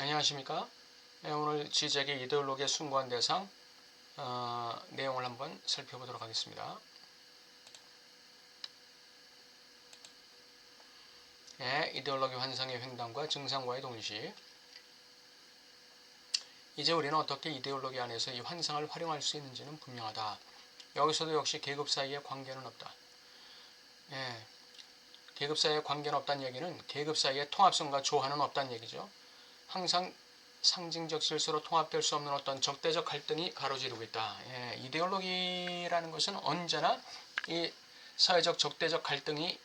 안녕하십니까? 오늘 지적의 이데올로기의 숭고한 대상 내용을 한번 살펴보도록 하겠습니다. 이데올로기 환상의 횡단과 증상과의 동시. 이제 우리는 어떻게 이데올로기 안에서 이 환상을 활용할 수 있는지는 분명하다. 여기서도 역시 계급 사이의 관계는 없다. 계급 사이의 관계는 없다는 얘기는 계급 사이의 통합성과 조화는 없다는 얘기죠. 항상 상징적 질서로 통합될 수 없는 어떤 적대적 갈등이 가로지르고 있다. 이데올로기라는 것은 언제나 이 사회적 적대적 갈등이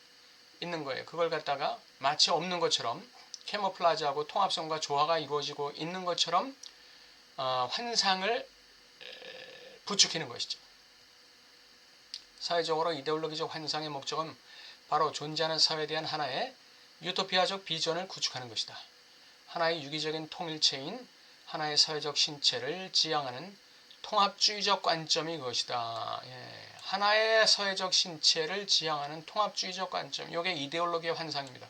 있는 거예요. 그걸 갖다가 마치 없는 것처럼 캐모플라지하고 통합성과 조화가 이루어지고 있는 것처럼 환상을 부추기는 것이죠. 사회적으로 이데올로기적 환상의 목적은 바로 존재하는 사회에 대한 하나의 유토피아적 비전을 구축하는 것이다. 하나의 유기적인 통일체인 하나의 사회적 신체를 지향하는 통합주의적 관점이 그것이다. 하나의 사회적 신체를 지향하는 통합주의적 관점. 이게 이데올로기의 환상입니다.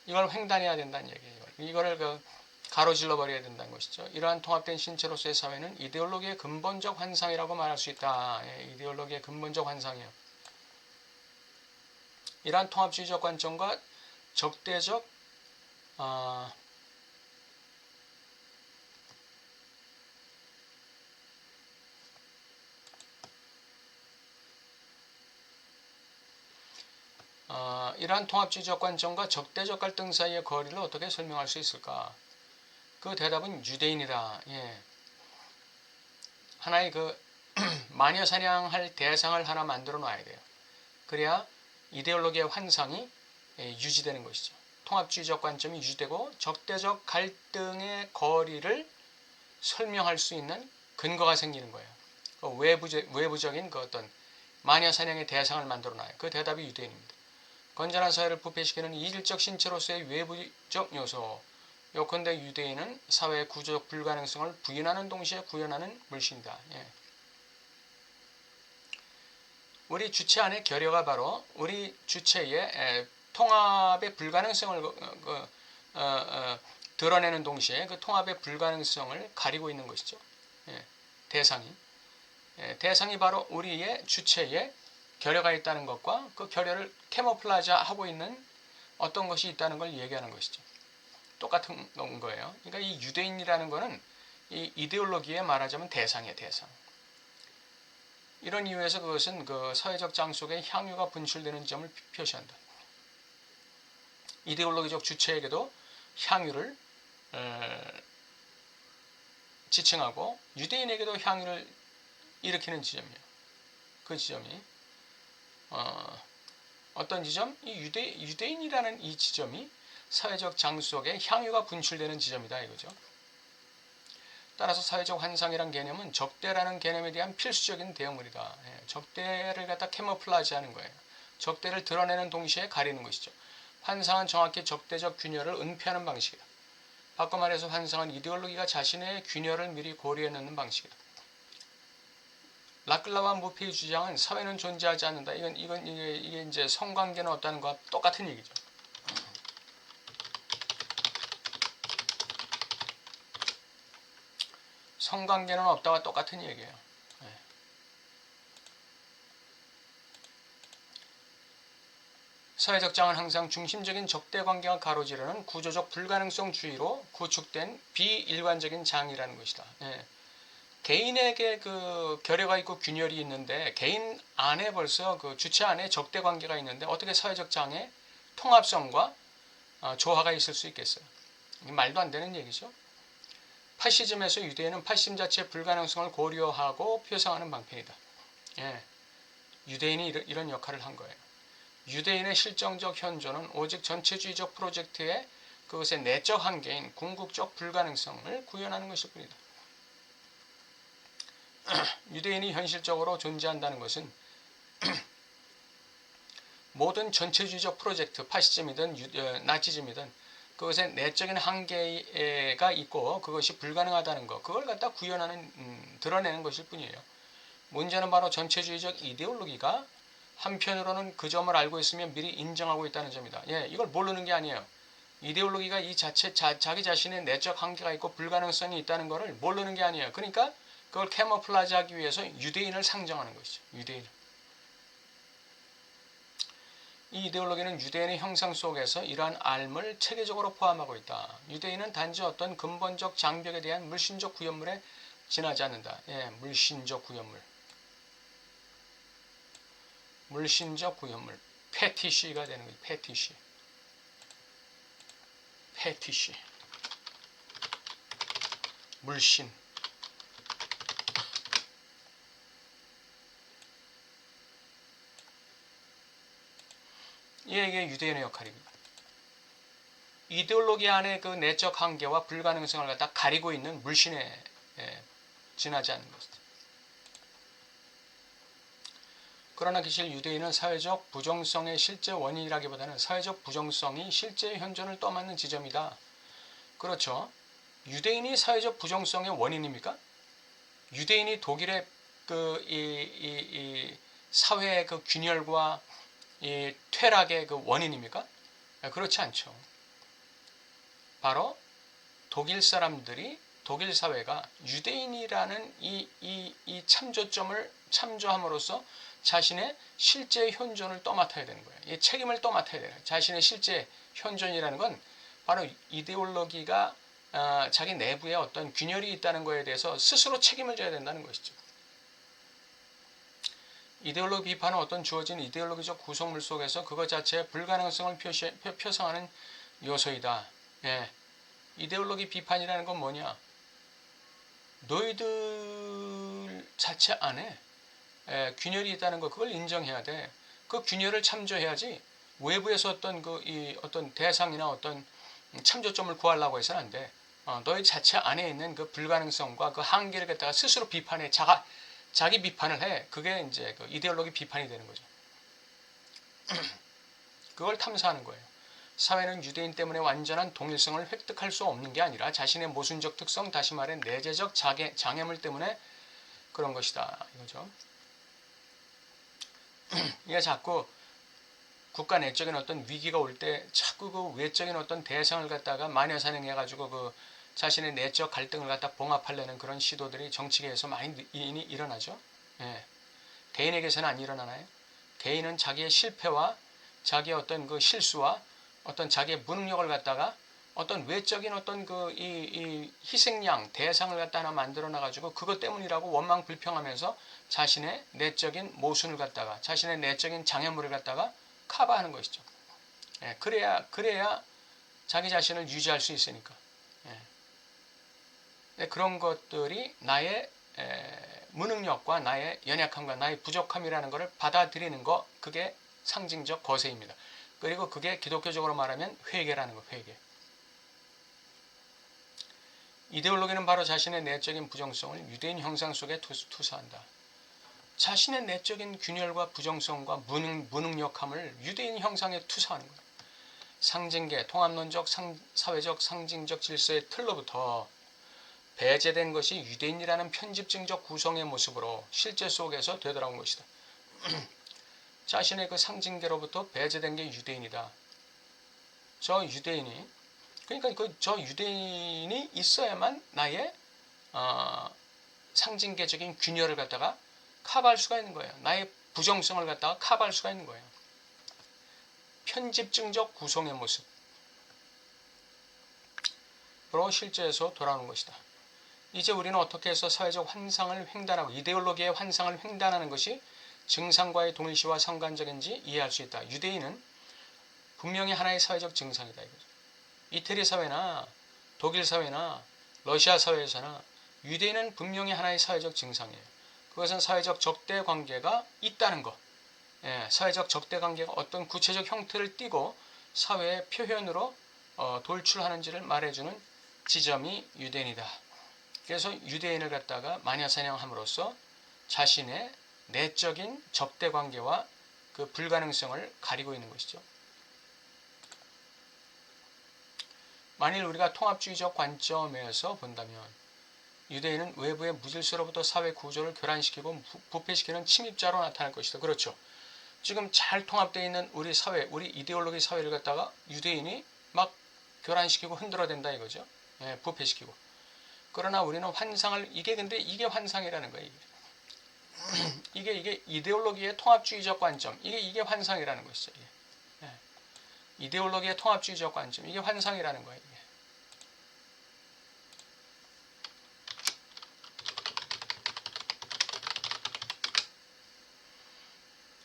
이걸 횡단해야 된다는 얘기예요. 이거를 가로질러 버려야 된다는 것이죠. 이러한 통합된 신체로서의 사회는 이데올로기의 근본적 환상이라고 말할 수 있다. 이데올로기의 근본적 환상이에요. 이러한 통합주의적 관점과 적대적 이러한 통합주의적 관점과 적대적 갈등 사이의 거리를 어떻게 설명할 수 있을까? 그 대답은 유대인이다. 하나의 마녀 사냥할 대상을 하나 만들어 놔야 돼요. 그래야 이데올로기의 환상이 유지되는 것이죠. 통합주의적 관점이 유지되고 적대적 갈등의 거리를 설명할 수 있는 근거가 생기는 거예요. 외부적인 어떤 마녀 사냥의 대상을 만들어 놔요. 그 대답이 유대인입니다. 건전한 사회를 부패시키는 이질적 신체로서의 외부적 요소. 요컨대 유대인은 사회의 구조적 불가능성을 부인하는 동시에 구현하는 물신이다. 우리 주체 안의 결여가 바로 우리 주체의 통합의 불가능성을 드러내는 동시에 그 통합의 불가능성을 가리고 있는 것이죠. 대상이. 대상이 바로 우리의 주체에 결여가 있다는 것과 그 결여를 캐모플라지하고 있는 어떤 것이 있다는 걸 얘기하는 것이죠. 똑같은 거예요. 그러니까 이 유대인이라는 것은 이 이데올로기에 말하자면 대상이에요. 대상. 이런 이유에서 그것은 그 사회적 장 속에 향유가 분출되는 점을 표시한다. 이데올로기적 주체에게도 향유를 지칭하고 유대인에게도 향유를 일으키는 지점이에요. 그 지점이 어떤 지점? 이 유대인이라는 이 지점이 사회적 장 속에 향유가 분출되는 지점이다 이거죠. 따라서 사회적 환상이란 개념은 적대라는 개념에 대한 필수적인 대응물이다. 적대를 갖다 캐모플라지하는 거예요. 적대를 드러내는 동시에 가리는 것이죠. 환상은 정확히 적대적 균열을 은폐하는 방식이다. 바꿔 말해서 환상은 이데올로기가 자신의 균열을 미리 고려해 놓는 방식이다. 라클라와 무피의 주장은 사회는 존재하지 않는다. 이게 이제 성관계는 없다는 것과 똑같은 얘기죠. 성관계는 없다와 똑같은 얘기예요. 사회적 장은 항상 중심적인 적대관계가 가로지르는 구조적 불가능성주의로 구축된 비일관적인 장이라는 것이다. 개인에게 그 결여가 있고 균열이 있는데 개인 안에 벌써 그 주체 안에 적대관계가 있는데 어떻게 사회적 장에 통합성과 조화가 있을 수 있겠어요? 말도 안 되는 얘기죠. 파시즘에서 유대인은 파시즘 자체의 불가능성을 고려하고 표상하는 방편이다. 유대인이 이런 역할을 한 거예요. 유대인의 실정적 현존은 오직 전체주의적 프로젝트의 그것의 내적 한계인 궁극적 불가능성을 구현하는 것일 뿐이다. 유대인이 현실적으로 존재한다는 것은 모든 전체주의적 프로젝트, 파시즘이든 나치즘이든 그것의 내적인 한계가 있고 그것이 불가능하다는 것, 그걸 갖다 구현하는, 드러내는 것일 뿐이에요. 문제는 바로 전체주의적 이데올로기가 한편으로는 그 점을 알고 있으면 미리 인정하고 있다는 점이다. 이걸 모르는 게 아니에요. 이데올로기가 이 자체 자기 자신의 내적 한계가 있고 불가능성이 있다는 것을 모르는 게 아니에요. 그러니까 그걸 캐모플라지하기 위해서 유대인을 상정하는 것이죠. 유대인. 이 이데올로기는 유대인의 형상 속에서 이러한 삶을 체계적으로 포함하고 있다. 유대인은 단지 어떤 근본적 장벽에 대한 물신적 구현물에 지나지 않는다. 예, 물신적 구현물. 물신적 구현물. 패티시가 되는 거예요. 패티시. 패티시. 물신. 이게 유대인의 역할입니다. 이데올로기 안에 그 내적 한계와 불가능성을 갖다 가리고 있는 물신에 지나지 않는 것입니다. 그러나 기실 유대인은 사회적 부정성의 실제 원인이라기보다는 사회적 부정성이 실제 현존을 떠맡는 지점이다. 그렇죠. 유대인이 사회적 부정성의 원인입니까? 유대인이 독일의 이 사회의 그 균열과 이 퇴락의 그 원인입니까? 그렇지 않죠. 바로 독일 사람들이 독일 사회가 유대인이라는 이 참조점을 참조함으로써 자신의 실제 현존을 떠맡아야 되는 거예요. 이 책임을 떠맡아야 되는 거예요. 자신의 실제 현존이라는 건 바로 이데올로기가 자기 내부에 어떤 균열이 있다는 것에 대해서 스스로 책임을 져야 된다는 것이죠. 이데올로기 비판은 어떤 주어진 이데올로기적 구성물 속에서 그것 자체의 불가능성을 표상하는 요소이다. 예. 이데올로기 비판이라는 건 뭐냐? 너희들 자체 안에 균열이 있다는 것, 그걸 인정해야 돼. 그 균열을 참조해야지 외부에서 어떤 대상이나 어떤 참조점을 구하려고 해서는 안 돼. 너희 자체 안에 있는 그 불가능성과 그 한계를 갖다가 스스로 비판해. 자기 비판을 해. 그게 이제 그 이데올로기 비판이 되는 거죠. 그걸 탐사하는 거예요. 사회는 유대인 때문에 완전한 동일성을 획득할 수 없는 게 아니라 자신의 모순적 특성, 다시 말해 내재적 장애물 때문에 그런 것이다. 이거죠. 이게 자꾸 국가 내적인 어떤 위기가 올 때 자꾸 그 외적인 어떤 대상을 갖다가 마녀사냥해가지고 그 자신의 내적 갈등을 갖다 봉합하려는 그런 시도들이 정치계에서 많이 일어나죠. 예. 대인에게서는 안 일어나나요? 대인은 자기의 실패와 자기의 어떤 그 실수와 어떤 자기의 무능력을 갖다가 어떤 외적인 어떤 이 희생양 대상을 갖다 하나 만들어 놔가지고 그것 때문이라고 원망 불평하면서 자신의 내적인 모순을 갖다가 자신의 내적인 장애물을 갖다가 커버하는 것이죠. 예, 그래야 자기 자신을 유지할 수 있으니까. 예. 그런 것들이 나의 무능력과 나의 연약함과 나의 부족함이라는 것을 받아들이는 것, 그게 상징적 거세입니다. 그리고 그게 기독교적으로 말하면 회개라는 거, 회개. 이데올로기는 바로 자신의 내적인 부정성을 유대인 형상 속에 투사한다. 자신의 내적인 균열과 부정성과 무능력함을 유대인 형상에 투사하는 거예요. 상징계, 통합론적, 사회적, 상징적 질서의 틀로부터 배제된 것이 유대인이라는 편집증적 구성의 모습으로 실제 속에서 되돌아온 것이다. 자신의 그 상징계로부터 배제된 게 유대인이다. 저 유대인이, 그러니까 저 유대인이 있어야만 나의 상징계적인 균열을 갖다가 커버할 수가 있는 거예요. 나의 부정성을 갖다가 커버할 수가 있는 거예요. 편집증적 구성의 모습으로 실제에서 돌아오는 것이다. 이제 우리는 어떻게 해서 사회적 환상을 횡단하고 이데올로기의 환상을 횡단하는 것이 증상과의 동일시와 상관적인지 이해할 수 있다. 유대인은 분명히 하나의 사회적 증상이다. 이거죠. 이태리 사회나 독일 사회나 러시아 사회에서나 유대인은 분명히 하나의 사회적 증상이에요. 그것은 사회적 적대 관계가 있다는 것. 예, 사회적 적대 관계가 어떤 구체적 형태를 띠고 사회의 표현으로 돌출하는지를 말해주는 지점이 유대인이다. 그래서 유대인을 갖다가 마녀사냥함으로써 자신의 내적인 적대 관계와 그 불가능성을 가리고 있는 것이죠. 만일 우리가 통합주의적 관점에서 본다면 유대인은 외부의 무질서로부터 사회 구조를 교란시키고 부패시키는 침입자로 나타날 것이다. 그렇죠. 지금 잘 통합되어 있는 우리 사회, 우리 이데올로기 사회를 갖다가 유대인이 막 교란시키고 흔들어댄다 이거죠. 예, 부패시키고. 그러나 우리는 환상을 근데 이게 환상이라는 거예요. 이게 이데올로기의 통합주의적 관점. 이게 환상이라는 것이죠. 예. 이데올로기의 통합주의적 관점. 이게 환상이라는 거예요.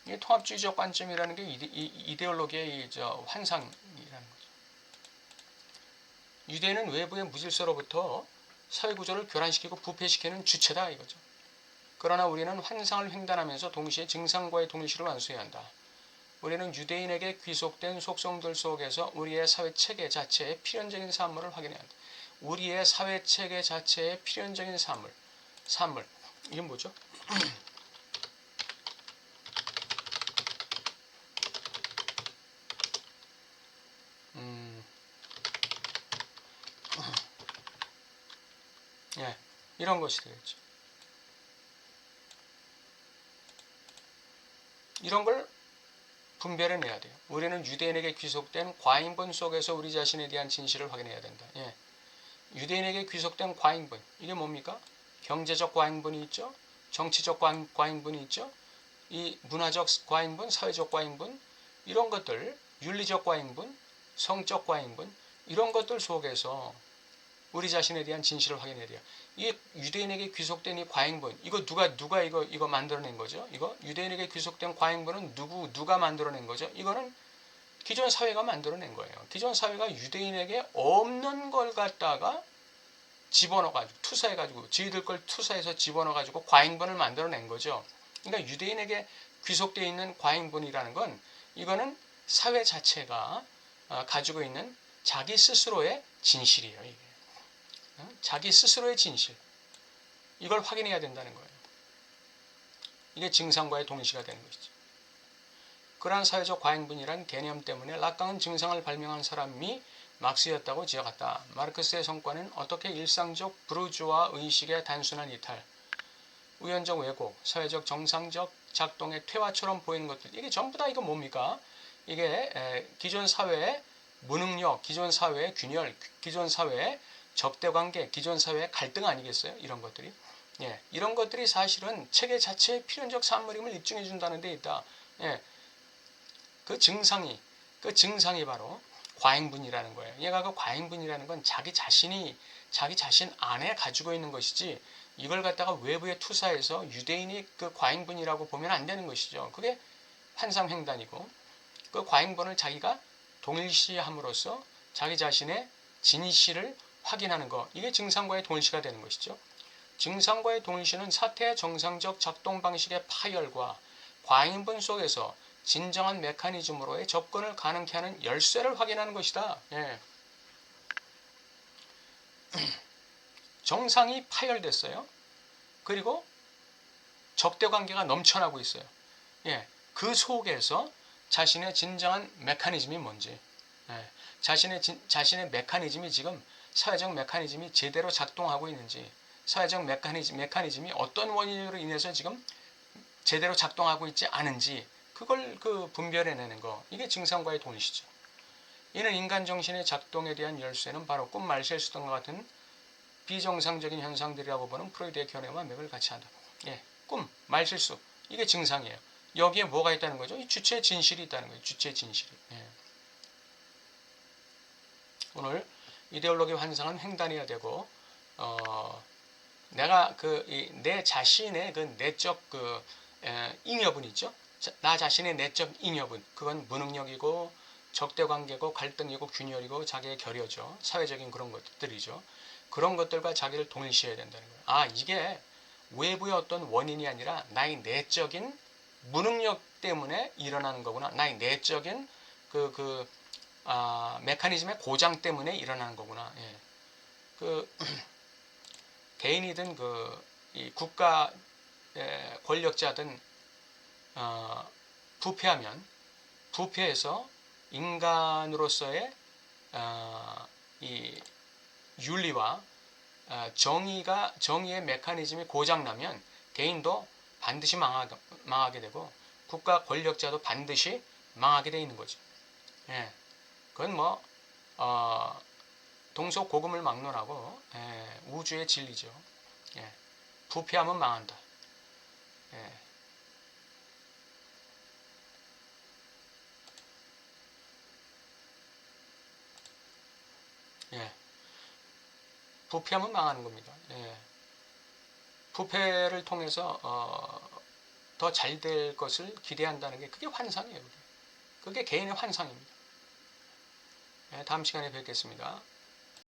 이게 통합주의적 관점이라는 게 이데올로기의 환상이라는 거죠. 유대인은 외부의 무질서로부터 사회구조를 교란시키고 부패시키는 주체다 이거죠. 그러나 우리는 환상을 횡단하면서 동시에 증상과의 동일시를 완수해야 한다. 우리는 유대인에게 귀속된 속성들 속에서 우리의 사회체계 자체의 필연적인 산물을 확인해야 한다. 우리의 사회체계 자체의 필연적인 산물. 이게 뭐죠? 예, 이런 것이 되겠죠. 이런 걸 분별해내야 돼요. 우리는 유대인에게 귀속된 과잉분 속에서 우리 자신에 대한 진실을 확인해야 된다. 예. 유대인에게 귀속된 과잉분, 이게 뭡니까? 경제적 과잉분이 있죠. 정치적 과잉분이 있죠. 이 문화적 과잉분, 사회적 과잉분, 이런 것들, 윤리적 과잉분, 성적 과잉분, 이런 것들 속에서 우리 자신에 대한 진실을 확인해야 돼요. 이게 유대인에게 귀속된 이 과잉분, 이거 누가 이거 만들어낸 거죠? 이거 유대인에게 귀속된 과잉분은 누가 만들어낸 거죠? 이거는 기존 사회가 만들어낸 거예요. 기존 사회가 유대인에게 없는 걸 갖다가 집어넣어가지고 투사해가지고 저희들 걸 투사해서 집어넣어가지고 과잉분을 만들어낸 거죠. 그러니까 유대인에게 귀속되어 있는 과잉분이라는 건 이거는 사회 자체가 가지고 있는 자기 스스로의 진실이에요. 이게. 자기 스스로의 진실. 이걸 확인해야 된다는 거예요. 이게 증상과의 동시가 되는 것이죠. 그러한 사회적 과잉분이란 개념 때문에 락강은 증상을 발명한 사람이 막스였다고 지어갔다. 마르크스의 성과는 어떻게 일상적 부르주아 의식의 단순한 이탈, 우연적 왜곡, 사회적 정상적 작동의 퇴화처럼 보이는 것들, 이게 전부 다 이거 뭡니까? 이게 기존 사회의 무능력, 기존 사회의 균열, 기존 사회의 적대관계, 기존 사회의 갈등 아니겠어요? 이런 것들이. 예, 이런 것들이 사실은 체계 자체의 필연적 산물임을 입증해 준다는 데 있다. 예, 그 증상이 바로 과잉분이라는 거예요. 얘가 그 과잉분이라는 건 자기 자신 안에 가지고 있는 것이지, 이걸 갖다가 외부에 투사해서 유대인이 그 과잉분이라고 보면 안 되는 것이죠. 그게 환상횡단이고, 그 과잉분을 자기가 동일시함으로써 자기 자신의 진실을 확인하는 것, 이게 증상과의 동일시가 되는 것이죠. 증상과의 동일시는 사태의 정상적 작동 방식의 파열과 과잉분 속에서 진정한 메커니즘으로의 접근을 가능케 하는 열쇠를 확인하는 것이다. 예. 정상이 파열됐어요. 그리고 적대관계가 넘쳐나고 있어요. 예. 그 속에서 자신의 진정한 메커니즘이 뭔지, 예. 자신의 메커니즘이 지금 사회적 메커니즘이 제대로 작동하고 있는지, 사회적 메커니즘이 어떤 원인으로 인해서 지금 제대로 작동하고 있지 않은지, 그걸 분별해내는 거, 이게 증상과의 동일시죠. 이는 인간 정신의 작동에 대한 열쇠는 바로 꿈, 말실수 등과 같은 비정상적인 현상들이라고 보는 프로이드의 견해와 맥을 같이 한다. 예, 꿈, 말실수, 이게 증상이에요. 여기에 뭐가 있다는 거죠? 이 주체의 진실이 있다는 거예요. 주체의 진실이. 예. 오늘 이데올로기 환상은 횡단해야 되고, 내가 내 자신의 그 내적 잉여분 있죠? 나 자신의 내적 잉여분, 그건 무능력이고 적대관계고 갈등이고 균열이고 자기의 결여죠. 사회적인 그런 것들이죠. 그런 것들과 자기를 동일시해야 된다는 거예요. 아, 이게 외부의 어떤 원인이 아니라 나의 내적인 무능력 때문에 일어나는 거구나. 나의 내적인 메커니즘의 고장 때문에 일어나는 거구나. 예. 개인이든 이 국가 권력자든 부패해서 인간으로서의 이 윤리와 정의의 메커니즘이 고장나면 개인도 반드시 망하게 되고 국가 권력자도 반드시 망하게 돼 있는 거죠. 예. 그건 동서고금을 막론하고 우주의 진리죠. 예, 부패하면 망한다. 예, 예, 부패하면 망하는 겁니다. 예, 부패를 통해서 더 잘 될 것을 기대한다는 게 그게 환상이에요. 그게 개인의 환상입니다. 예, 다음 시간에 뵙겠습니다.